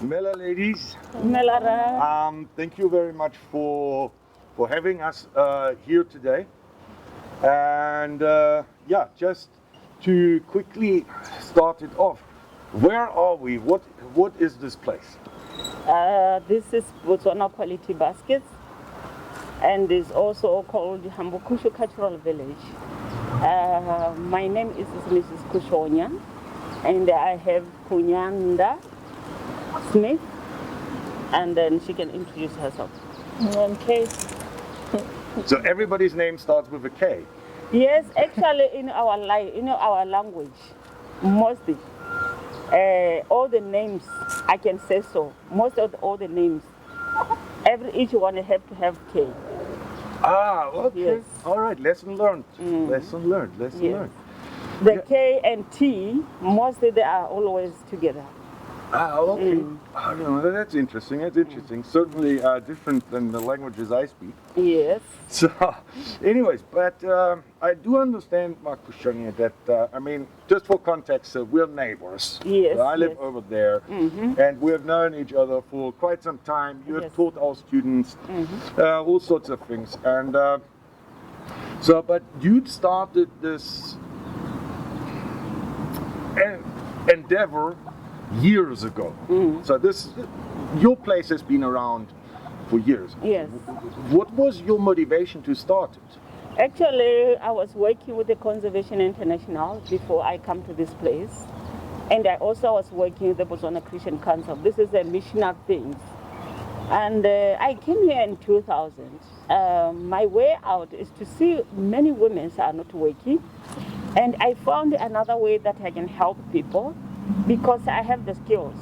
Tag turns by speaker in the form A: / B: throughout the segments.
A: Mela ladies,
B: Melara.
A: thank you very much for having us here today. And yeah, just to quickly start it off, where are we? What is this place?
B: This is Botswana Quality Baskets and is also called Hambukushu Cultural Village. My name is Mrs. Kushonya and I have Kunyanda Smith, and then she can introduce herself.
C: Okay.
A: So everybody's name starts with a K.
B: Yes, actually in our language, mostly all the names, I can say so. Most of all the names, each one have to have K.
A: Ah, okay.
B: Yes.
A: All right. Lesson learned. Lesson learned. Lesson
B: Yes.
A: learned.
B: The
A: Yeah.
B: K and T, mostly they are always together.
A: Ah, okay. Ah, no, that's interesting. That's interesting. Certainly different than the languages I speak.
B: Yes.
A: So, anyways, but I do understand, Makushonya, that I mean, just for context, we're neighbors.
B: Yes,
A: So I live
B: yes.
A: over there, and we have known each other for quite some time. You have
B: Yes.
A: taught our students all sorts of things, and so. But you started this endeavor years ago. So your place has been around for years.
B: Yes.
A: What was your motivation to start it?
B: Actually, I was working with the Conservation International before I come to this place. And I also was working with the Botswana Christian Council. This is a missionary thing. And I came here in 2000. My way out is to see many women are not working. And I found another way that I can help people because I have the skills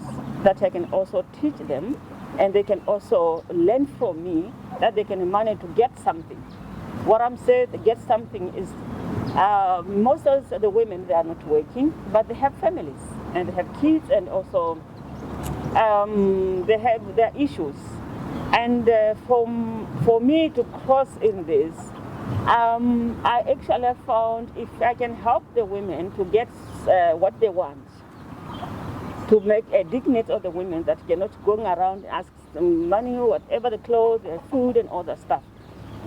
B: that I can also teach them, and they can also learn from me that they can manage to get something. What I'm saying, get something is most of the women, they are not working, but they have families and they have kids, and also they have their issues. And for me to cross in this, I actually found if I can help the women to get what they want, to make a dignity of the women that cannot go around ask money, whatever the clothes, food, and all that stuff.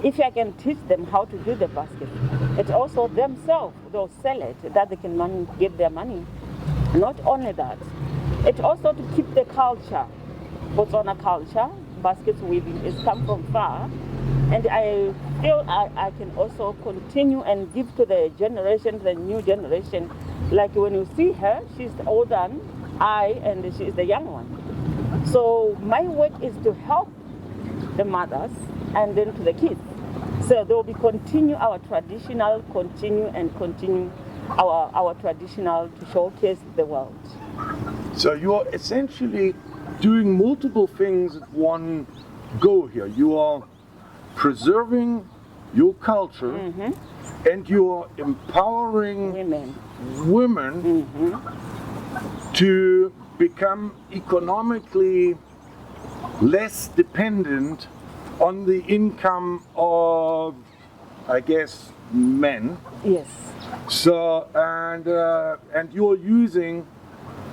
B: If I can teach them how to do the basket, it's also themselves, they'll sell it, that they can get their money. Not only that, it's also to keep the culture, Botswana culture. Baskets weaving is come from far, and I feel I can also continue and give to the generation, the new generation. Like when you see her, she's older than I, and she's the young one. So my work is to help the mothers and then to the kids. So they will be continue our traditional, continue our traditional to showcase the world.
A: So you're essentially doing multiple things at one go here. You are preserving your culture and you are empowering women to become economically less dependent on the income of, I guess, men.
B: Yes.
A: So and you're using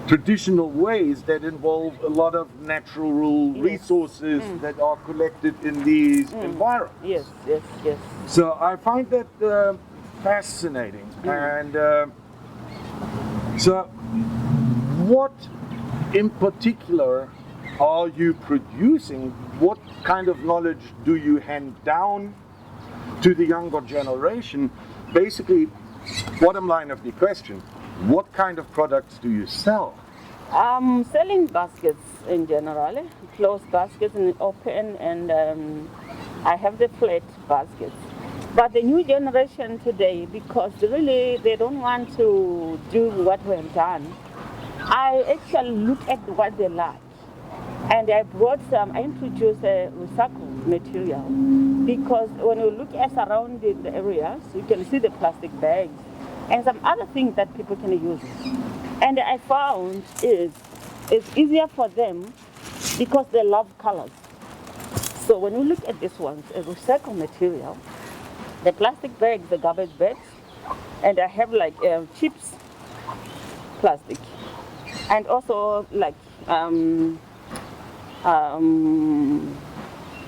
A: traditional ways that involve a lot of natural resources that are collected in these environments.
B: Yes, yes, yes.
A: So I find that fascinating. And so what in particular are you producing? What kind of knowledge do you hand down to the younger generation? Basically, bottom line of the question, what kind of products do you sell?
B: I'm selling baskets in general, closed baskets and open, and I have the flat baskets. But the new generation today, because really they don't want to do what we have done, I actually look at what they like. And I introduced a recycled material, because when you look at surrounding areas, you can see the plastic bags and some other things that people can use. And I found it's easier for them because they love colors. So when you look at this one, a recycled material, the plastic bags, the garbage bags, and I have like chips plastic, and also like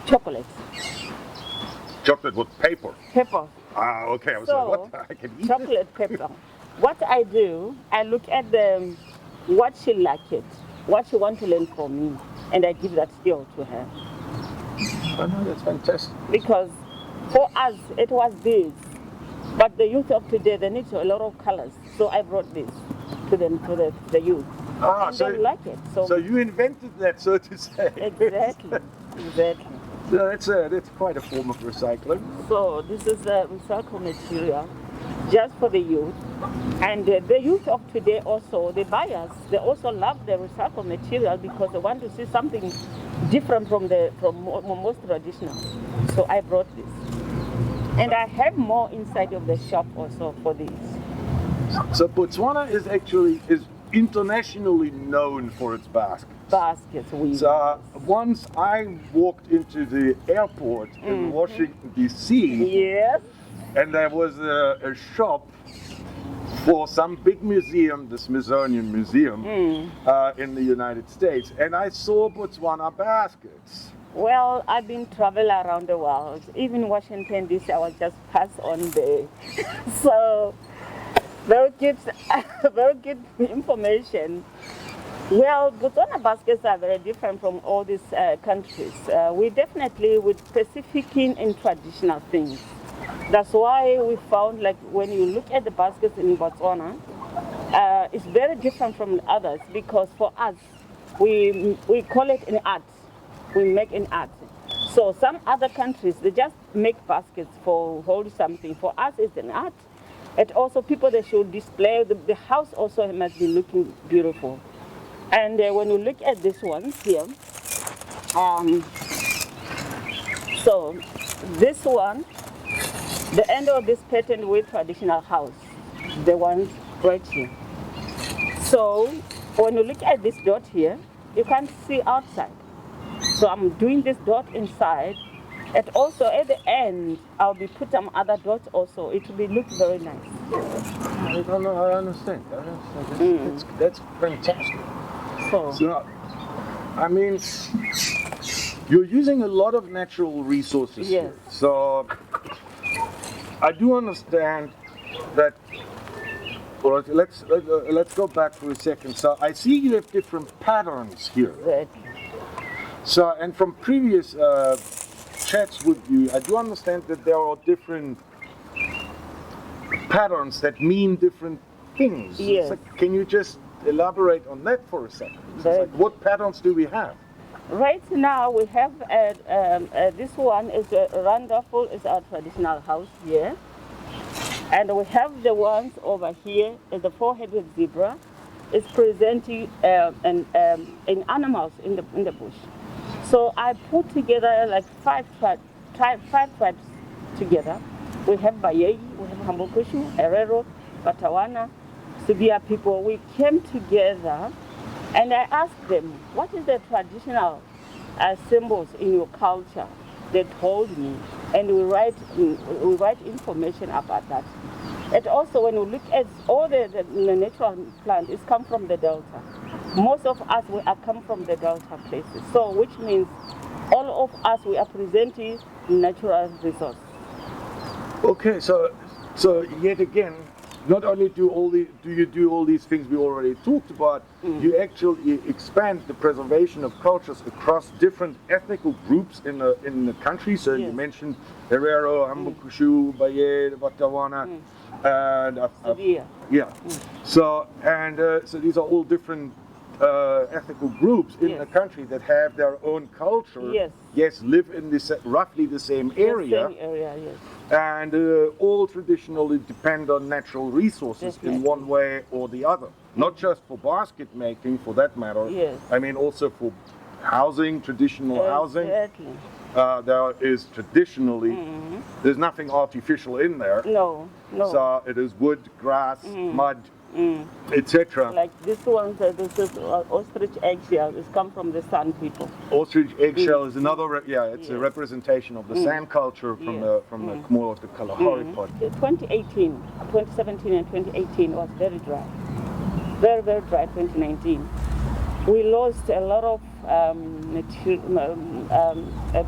B: chocolate.
A: Chocolate with paper.
B: Pepper.
A: Ah, okay. I was
B: So,
A: like, what? I can eat
B: chocolate pepper. What I do, I look at what she like it, what she want to learn from me, and I give that skill to her.
A: Oh, no, that's fantastic.
B: Because for us, it was this. But the youth of today, they need a lot of colors. So I brought this to the youth.
A: Ah,
B: And they like it.
A: so you invented that, so to say.
B: Exactly. Exactly.
A: So that's quite a form of recycling.
B: So this is a recycled material just for the youth. And the youth of today also, the buyers, they also love the recycled material because they want to see something different from most traditional. So I brought this. And I have more inside of the shop also for this.
A: So Botswana is internationally known for its baskets.
B: Baskets,
A: So once I walked into the airport in Washington DC,
B: yes,
A: and there was a shop for some big museum, the Smithsonian Museum in the United States, and I saw Botswana baskets.
B: well, I've been traveling around the world. Even Washington DC, I was just passed on there. So very good, very good information. Well, Botswana baskets are very different from all these countries. We definitely with specific in traditional things. That's why we found, like, when you look at the baskets in Botswana, it's very different from others because for us, we call it an art. We make an art. So some other countries, they just make baskets for hold something. For us, it's an art. And also people, they should display, the house also must be looking beautiful. And when you look at this one here, so this one, the end of this pattern with traditional house, the one right here. So when you look at this dot here, you can't see outside. So I'm doing this dot inside, and also at the end, I'll be put some other dots also. It will be look very nice.
A: I don't know, I understand. That's fantastic. So, I mean, you're using a lot of natural resources
B: Yes.
A: here. So, I do understand that. All right, let's go back for a second. So, I see you have different patterns here.
B: Exactly.
A: So, and from previous chats with you, I do understand that there are different patterns that mean different things.
B: Yes.
A: So can you just elaborate on that for a second? It's like, what patterns do we have?
B: Right now we have this one is Randolph is our traditional house here, and we have the ones over here is the four-headed zebra. It's presenting in animals in the bush. So I put together like five tribes together. We have Bayegi, we have Hambokushu, Herero, Batawana, Subia people. We came together and I asked them, what is the traditional symbols in your culture? They told me, and we write information about that. And also when we look at all the natural plants, it's come from the Delta. Most of us, we are come from the Delta places. So which means all of us, we are presenting natural resources.
A: Okay, so yet again, not only do you do all these things we already talked about, you actually expand the preservation of cultures across different ethnical groups in the country. So you mentioned Herero, Hambokushu, Baye, Batawana, and yeah. So these are all different ethnical groups in the country that have their own culture. Yes, live in this roughly the same area. And all traditionally depend on natural resources in one way or the other. Not just for basket making, for that matter. I mean also for housing, traditional housing. There is traditionally, there's nothing artificial in there.
B: No.
A: So it is wood, grass, mud, etc.
B: Like this one, this is ostrich eggshell. It's come from the San people.
A: Ostrich eggshell is another, it's a representation of the sand culture from the more of the Kalahari part.
B: 2017 and 2018 was very dry. Very, very dry, 2019. we lost a lot of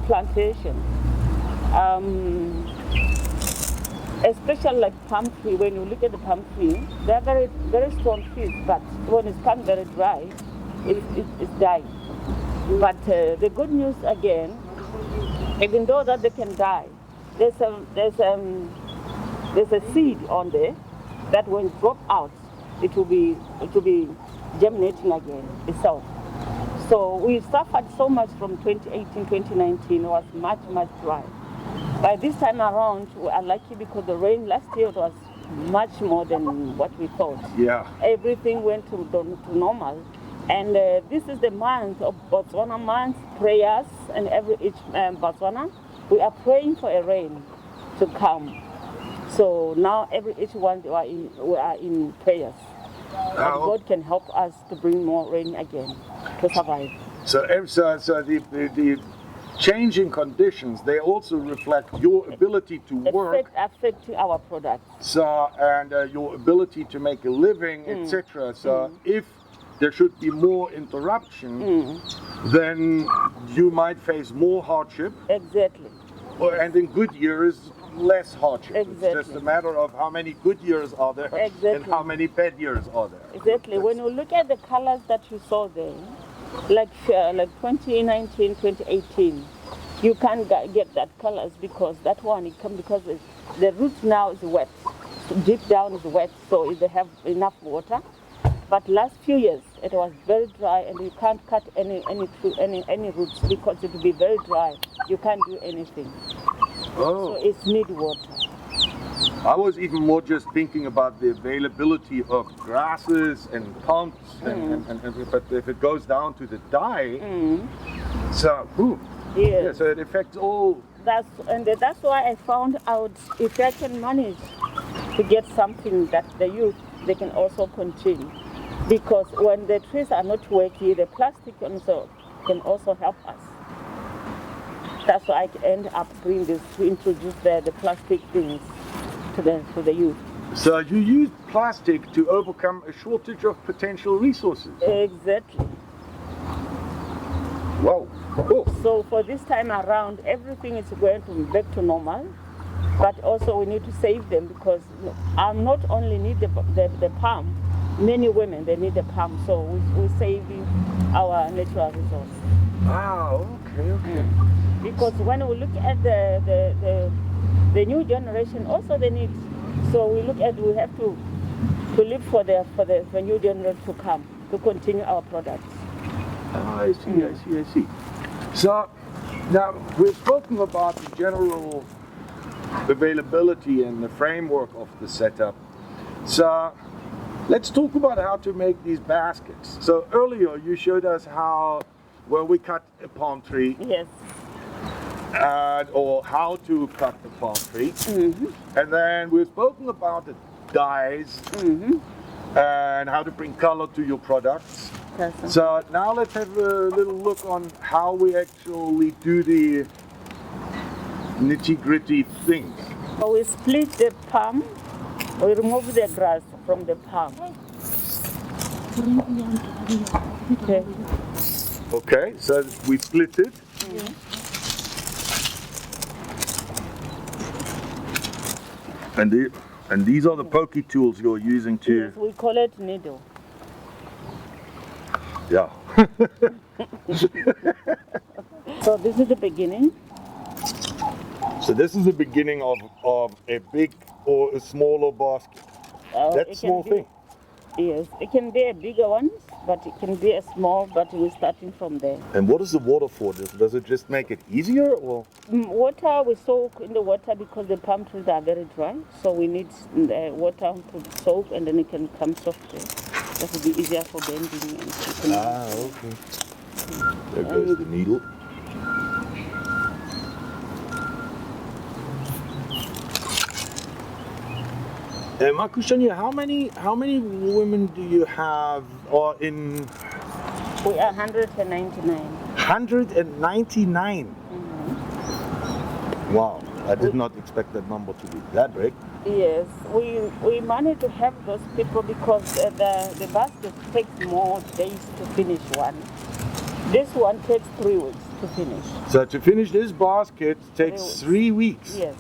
B: plantation. Especially like palm tree, when you look at the palm tree, they're very, very strong trees, but when it's become very dry, it's dying. But the good news again, even though that they can die, there's a seed on there that when it drop out, it will be germinating again itself. So we suffered so much from 2018, 2019. It was much dry. By this time around, we are lucky because the rain last year was much more than what we thought.
A: Yeah.
B: Everything went to normal. And this is the month of Botswana month prayers, and each Botswana, we are praying for a rain to come. So now each one we are in prayers. And God can help us to bring more rain again to survive.
A: So the changing conditions, they also reflect your ability to work.
B: Affecting our products.
A: So, and your ability to make a living, etc. So if there should be more interruption, then you might face more hardship.
B: Exactly.
A: And in good years, less hardship.
B: Exactly.
A: It's just a matter of how many good years are there and how many bad years are there.
B: Exactly. When you look at the colors that you saw there, like 2019, 2018, you can't get that colors because that one because the root now is wet, deep down is wet, so they have enough water. But last few years it was very dry, and you can't cut any roots because it will be very dry. You can't do anything.
A: Oh.
B: So it needs water.
A: I was even more just thinking about the availability of grasses and plants, but if it goes down to the dye, so yeah, so it affects all.
B: That's why I found out if I can manage to get something that the youth they can also continue, because when the trees are not working, the plastic can also help us. That's why I end up doing this to introduce the plastic things to the youth.
A: So you use plastic to overcome a shortage of potential resources.
B: Exactly.
A: Wow. Cool.
B: So for this time around, everything is going to be back to normal, but also we need to save them because I not only need the palm, many women they need the palm, so we're saving our natural resource.
A: Ah, okay.
B: Because when we look at the new generation, also they need. So we have to live for the new generation to come to continue our products.
A: Ah, I see. So now we've spoken about the general availability and the framework of the setup. So let's talk about how to make these baskets. So earlier you showed us how we cut a palm tree.
B: Yes.
A: Or how to cut the palm tree. And then we've spoken about the dyes and how to bring color to your products. So now let's have a little look on how we actually do the nitty-gritty things.
B: So we split the palm, we remove the grass from the palm.
A: Okay, so we split it. And these are the pokey tools you're using to...
B: Yes, we call it needle.
A: Yeah.
B: So this is the beginning.
A: So this is the beginning of a big or a smaller basket. That small thing.
B: Yes, it can be a bigger one, but it can be a small, but we're starting from there.
A: And what is the water for? Does it just make it easier, or?
B: Water, we soak in the water because the palm trees are very dry. So we need the water to soak, and then it can come softly. That will be easier for bending.
A: Okay. There goes the needle. Makushanya, how many women do you have in?
B: We are 199.
A: 199. Wow, I did not expect that number to be that big.
B: Yes, we managed to have those people because the basket takes more days to finish one. This one takes 3 weeks to finish.
A: So to finish this basket takes 3 weeks.
B: Yes.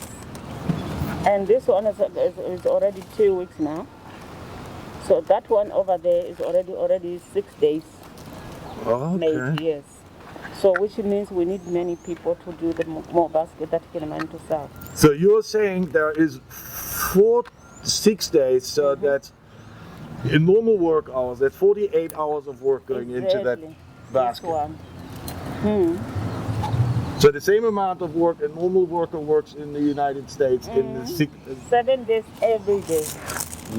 B: And this one is already 2 weeks now. So that one over there is already 6 days made, yes. So which means we need many people to do the more basket that can manage to sell.
A: So you're saying there is 4 to 6 days, so that's in normal work hours, that's 48 hours of work going into that basket.
B: This one.
A: So the same amount of work a normal worker works in the United States in the
B: 7 days every day.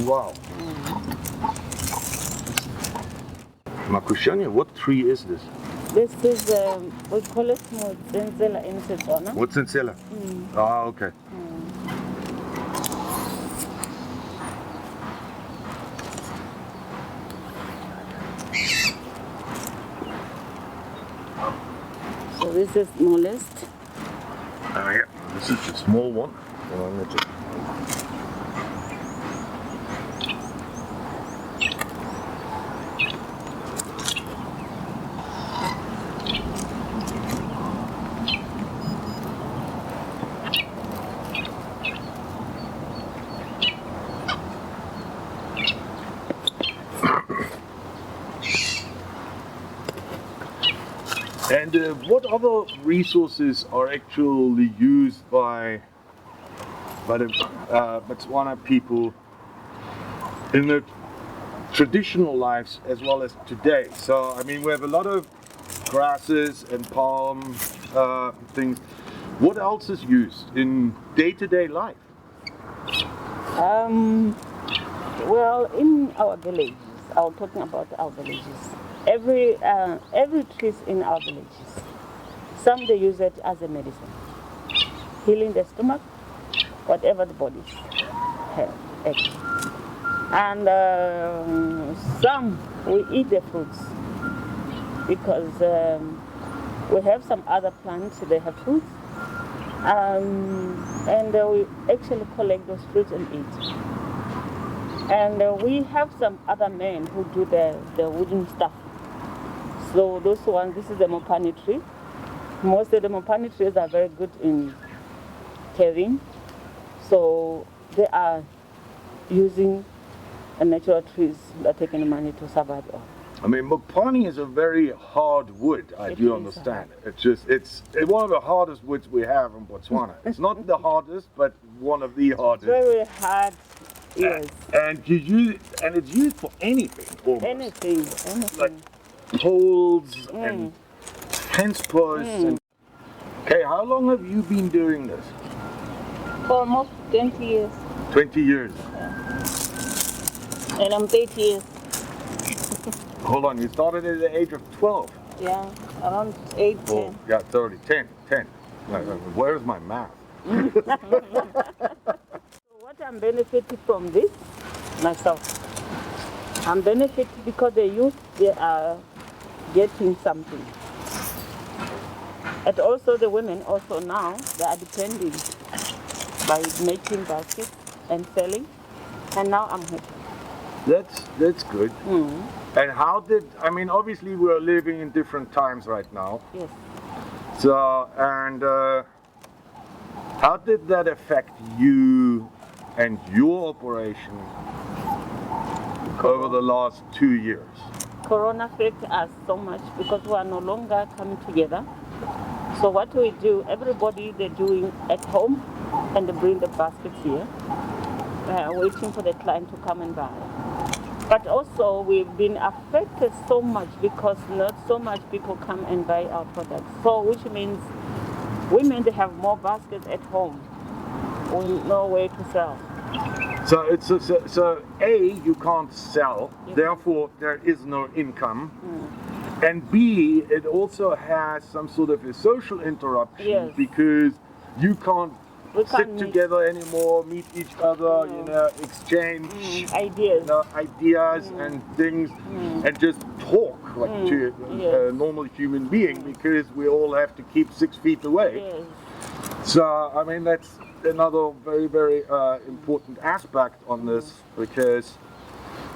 A: Wow. Makushanya, what tree is this?
B: This is, we call it Motsensela in Botswana.
A: Motsensela? Ah, okay.
B: So this is smallest.
A: Oh yeah, this is the small one. And what other resources are actually used by the Botswana people in their traditional lives as well as today? So, I mean, we have a lot of grasses and palm things. What else is used in day-to-day life?
B: Well, in our villages, I'm talking about our villages. Every trees in our villages, some they use it as a medicine, healing the stomach, whatever the bodies have. And some we eat the fruits because we have some other plants they have fruits, and we actually collect those fruits and eat. And we have some other men who do the wooden stuff. So those ones, this is the mopani tree. Most of the mopani trees are very good in carrying. So they are using natural trees that take any money to survive on.
A: I mean, mopani is a very hard wood, I do understand. It's one of the hardest woods we have in Botswana. It's not the hardest, but one of the hardest.
B: Very hard, yes.
A: And it's used for anything, almost.
B: Anything.
A: Like poles and fence posts. Okay, how long have you been doing this?
B: For almost 20 years.
A: 20 years.
B: And I'm 30 years.
A: Hold on, you started at the age of 12?
B: Yeah, around 8, 10.
A: Oh, yeah, 30, 10. Where's my math?
B: So what I'm benefiting from this, myself, I'm benefiting because the youth, they are getting something. And also the women also now, they are depending by making baskets and selling. And now I'm happy.
A: That's good. And how I mean, obviously we're living in different times right now.
B: Yes.
A: So, and how did that affect you and your operation over the last 2 years?
B: Corona affected us so much because we are no longer coming together. So what we do, everybody they're doing at home and they bring the baskets here, waiting for the client to come and buy. But also we've been affected so much because not so much people come and buy our products. So which means women, they have more baskets at home with no way to sell.
A: So A, you can't sell, therefore there is no income. And B, it also has some sort of a social interruption because you can't sit together anymore, meet each other, exchange ideas and things, and just talk like to a normal human being because we all have to keep 6 feet away. So I mean another very, very important aspect on this, because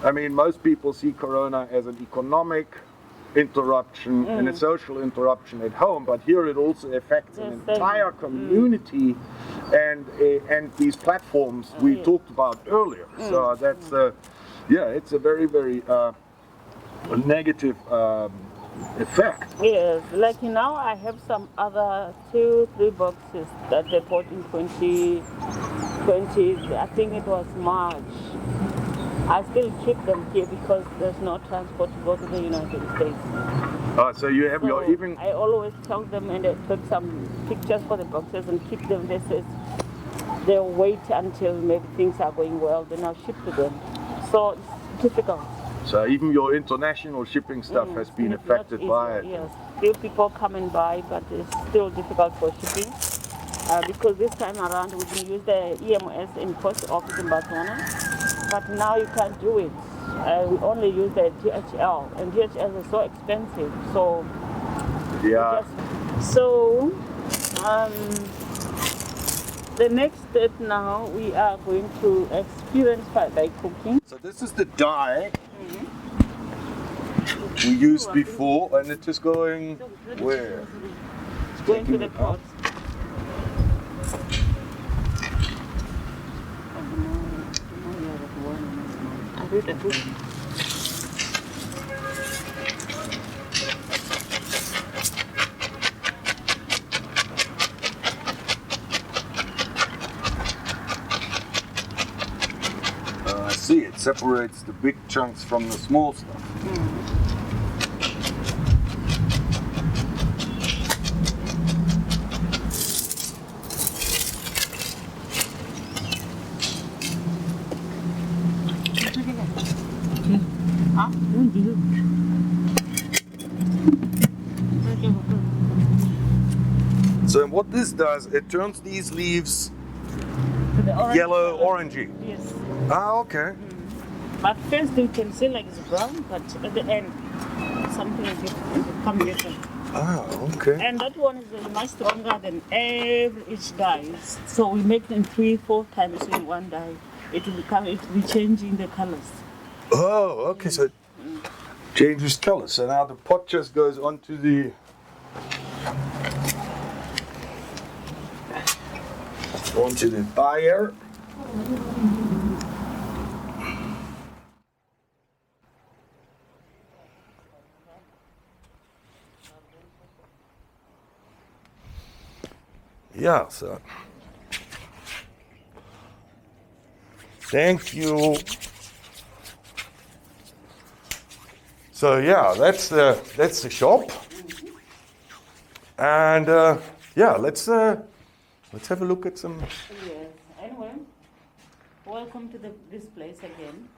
A: I mean, most people see Corona as an economic interruption and a social interruption at home, but here it also affects an entire community and these platforms we talked about earlier. So that's it's a very, very negative effect.
B: Yes, like now I have some other 2-3 boxes that they bought in 2020, I think it was March. I still keep them here because there's no transport to go to the United States.
A: So you have your even.
B: I always tell them, and I took some pictures for the boxes and keep them. They say they'll wait until maybe things are going well, then I'll ship to them. So it's difficult.
A: So even your international shipping stuff has been affected by it.
B: Yes, still people coming by, but it's still difficult for shipping. Because this time around we can use the EMS in post office in Botswana, but now you can't do it. We only use the DHL, and DHL is so expensive. So the next step now, we are going to experience by cooking.
A: So this is the dye we used before, and it is going where?
B: It's going to the pot.
A: I see, it separates the big chunks from the small stuff. So what this does, it turns these leaves yellow, orangey.
B: Yes.
A: Ah, okay.
B: But first you can see like it's brown, but at the end something different. It becomes different.
A: Ah, okay.
B: And that one is much stronger than each dye. So we make them 3-4 times in one dye. It will be changing the colors.
A: Oh, okay. So it changes color. So now the pot just goes onto the buyer. Yeah, so thank you. So yeah, that's the shop, and let's have a look at some.
B: Yes. Anyway, welcome to this place again.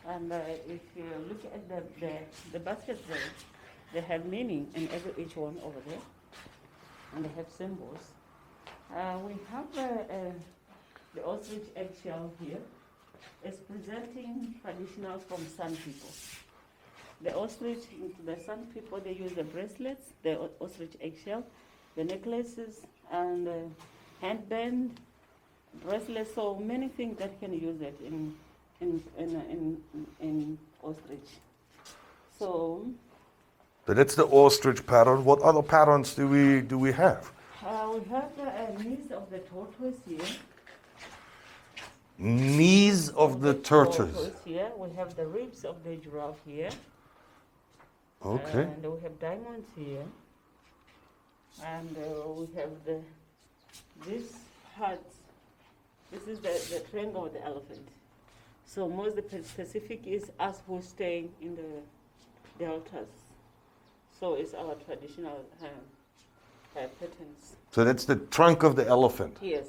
B: And if you look at the baskets there, they have meaning in each one over there, and they have symbols. We have the ostrich eggshell here. It's presenting traditional from San people. The ostrich, the San people, they use the bracelets, the ostrich eggshell, the necklaces, and handband, bracelets. So many things that can use it in ostrich. So
A: that's the ostrich pattern. What other patterns do we have?
B: We have the knees of the tortoise here.
A: Knees of the tortoise.
B: Here. We have the ribs of the giraffe here.
A: Okay.
B: And we have diamonds here. And we have this heart. This is the triangle of the elephant. So most specific is us who stay in the deltas. So it's our traditional patterns.
A: So that's the trunk of the elephant.
B: Yes.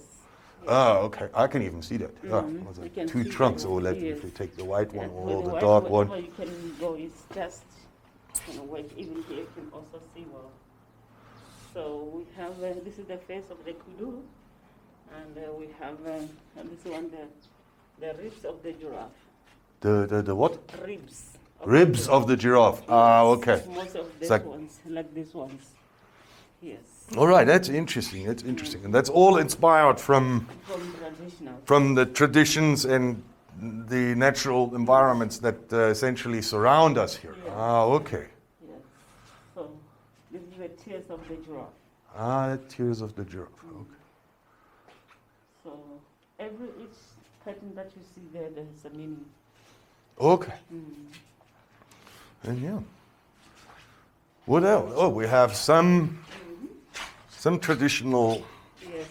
A: Ah, okay. I can even see that.
B: You
A: Two
B: see
A: trunks,
B: them,
A: or
B: yes.
A: if you take the white one or the
B: white
A: dark one.
B: You can go. It's just white. Even here you can also see well. So we have this is the face of the kudu, and we have this one the ribs of the giraffe.
A: The what?
B: Ribs.
A: Ribs of the giraffe. Ah, okay.
B: Most of these
A: like
B: ones, like these ones. Yes.
C: All right, that's interesting. That's interesting, and that's all inspired
B: From traditional.
C: from the traditions and the natural environments that essentially surround us here.
B: Yeah.
C: Ah, okay.
B: Yes. So this is the tears of the giraffe.
C: Ah, the tears of the giraffe. Okay.
B: So each pattern that you see there is a meaning.
C: Okay.
B: Mm.
C: And yeah. What else? Oh, we have some traditional,
B: Yes.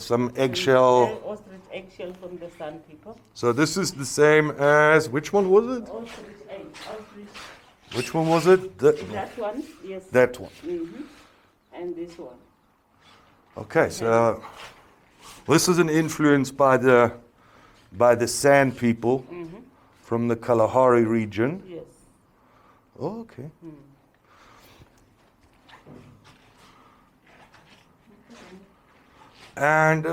C: some eggshell.
B: Ostrich eggshell from the San people.
C: So this is the same as, which one was it?
B: Ostrich egg. Ostrich.
C: Which one was it?
B: That one. Yes.
C: That one.
B: And this one.
C: Okay, so this is an influence by the San people from the Kalahari region.
B: Yes.
C: Oh, okay. And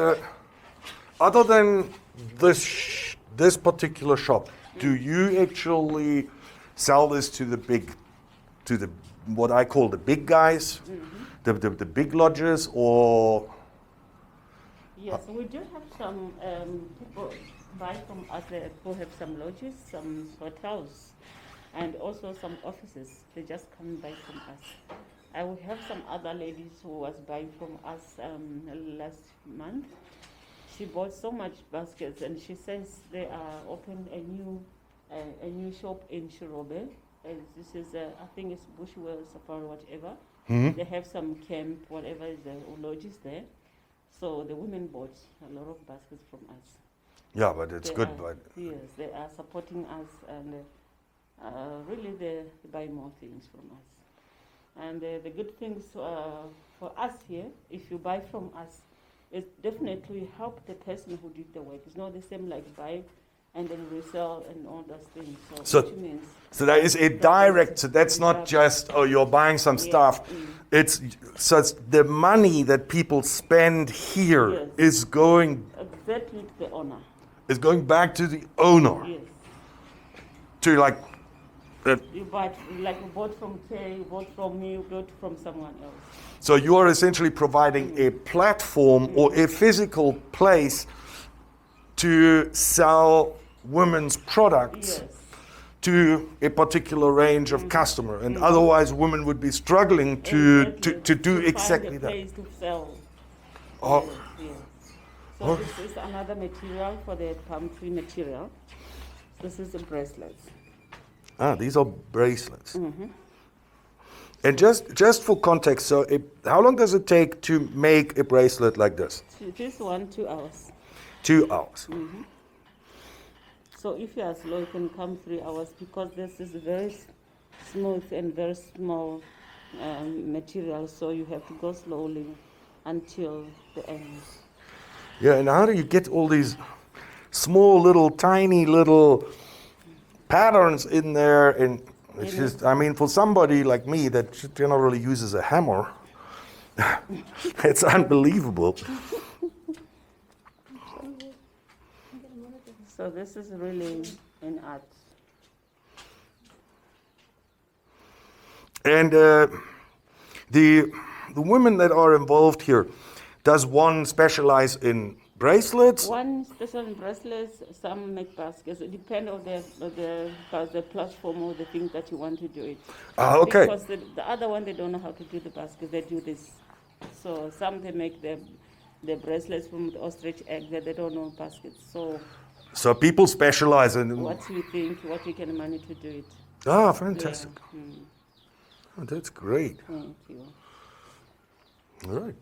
C: other than this particular shop, do you actually sell this to the what I call the big guys, the big lodges, or?
B: Yes, we do have some people buy from us who have some lodges, some hotels, and also some offices. They just come and buy from us. I will have some other ladies who was buying from us last month. She bought so much baskets, and she says they are open a new shop in Shirobe. This is I think it's Bushwell Safari, whatever. They have some camp, whatever is the lodges there. So the women bought a lot of baskets from us.
C: Yeah, but it's good.
B: Yes, they are supporting us, and really they buy more things from us. And the good things for us here, if you buy from us, it definitely help the person who did the work. It's not the same like buy and then resell and all those things. So which means
C: so that is a direct. So that's not just you're buying some stuff. It's the money that people spend here is going
B: exactly to the owner.
C: Is going back to the owner.
B: Yes.
C: To like.
B: You bought, like you bought from Kay, you bought from me, you bought from someone else.
C: So you are essentially providing a platform or a physical place to sell women's products to a particular range of customer, and otherwise women would be struggling to do exactly that.
B: Place to sell.
C: Oh.
B: Yes. So this is another material for the palm tree material. This is the bracelets.
C: Ah, these are bracelets. And just for context, so how long does it take to make a bracelet like this?
B: This one, 2 hours.
C: 2 hours.
B: So if you are slow, you can come 3 hours, because this is very smooth and very small material. So you have to go slowly until the end.
C: Yeah, and how do you get all these small little, tiny little patterns in there? And it's just, I mean, for somebody like me that generally uses a hammer, it's unbelievable.
B: So this is really an art.
C: And the women that are involved here, does one specialize in bracelets?
B: One special in bracelets, some make baskets. It depends on the platform or the thing that you want to do it.
C: Ah, okay.
B: Because the other one, they don't know how to do the baskets, they do this. So some they make the bracelets from the ostrich egg, that they don't know baskets.
C: So people specialize in
B: what you think, what you can manage to do it.
C: Ah, fantastic.
B: Yeah.
C: Oh, that's great.
B: Thank you.
C: All right.